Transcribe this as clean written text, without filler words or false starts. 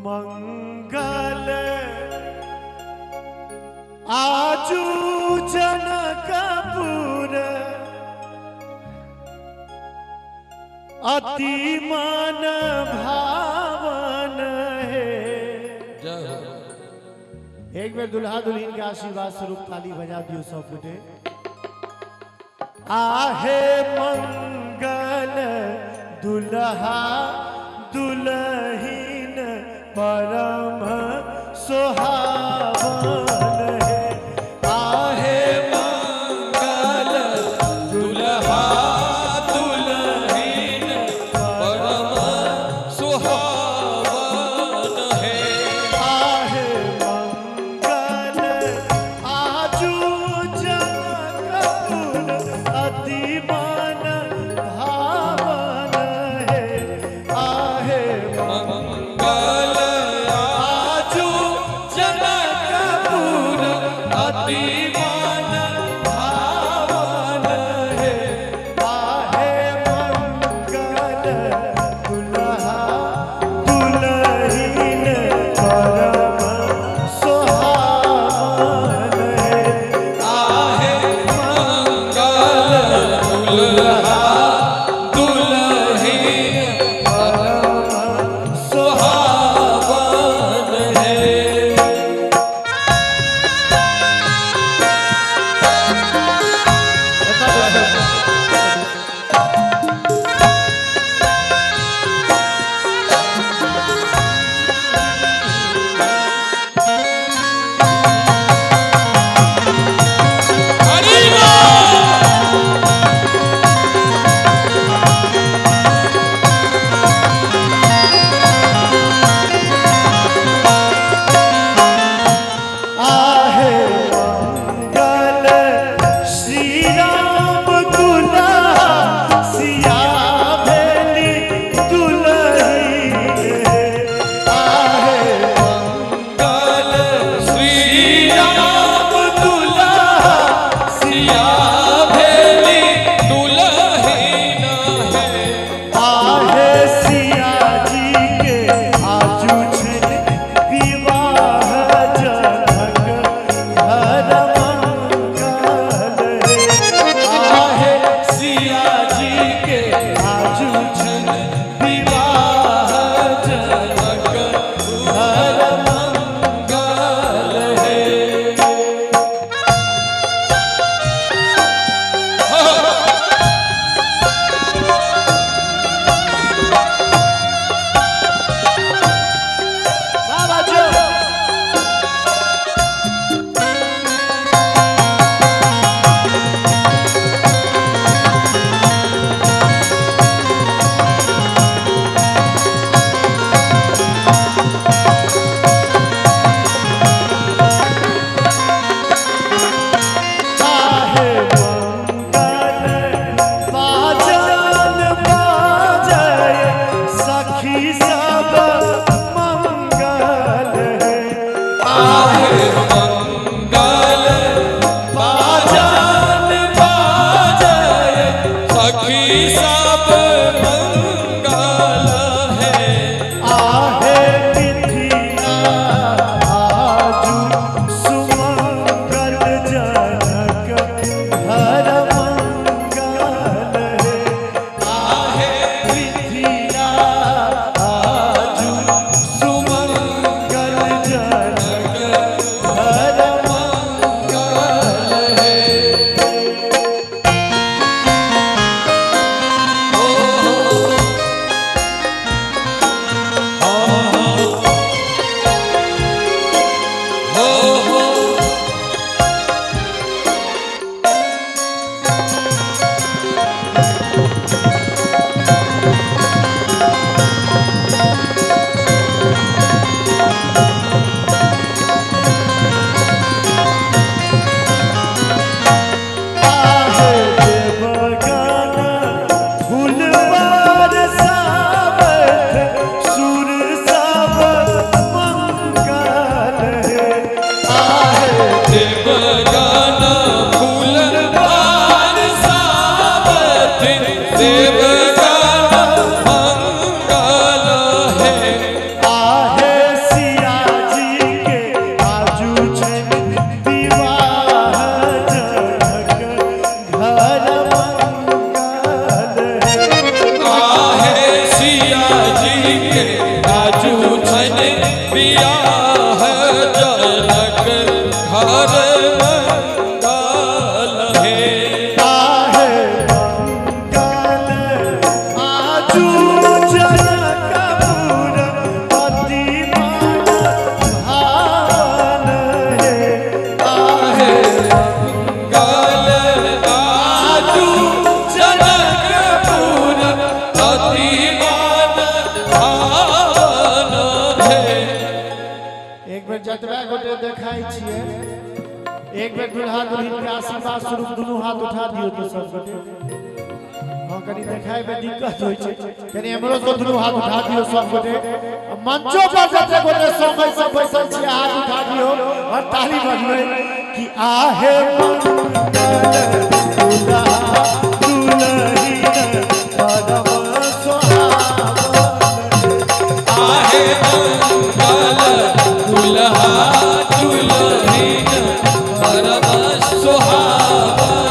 मंगल आजू जनकपुर अति मन भावन है। एक बार दुल्हा दुल्हन के आशीर्वाद स्वरूप ताली बजा दियो 100 फुटे। आहे मंगल दुल्हा दुल्हीन परम सुहावन है। आहे मंगल दुल्हा दुल्हीन परम सुहावन है। आहे मंगल आजू जनकपुर अति मन भावन है। आहे मंगल आजू जनकपुर जतबा गोटे देखाई छिए एक बेर दुल्हा दुल्हन के आशीर्वाद स्वरूप दुनू हाथ उठा दियो तो सब गोटे हां कनी देखाई में दिक्कत होय छै कनी हमरो तो दुनू हाथ उठा दियो सब गोटे मंचो पर जते गोटे समय सब बैसल छी हाथ उठा दियो और ताली बजबै कि आहे दुल्हा दुल्हन परम सुहावन आहे दुल्हा दुल्हन परम सुहावन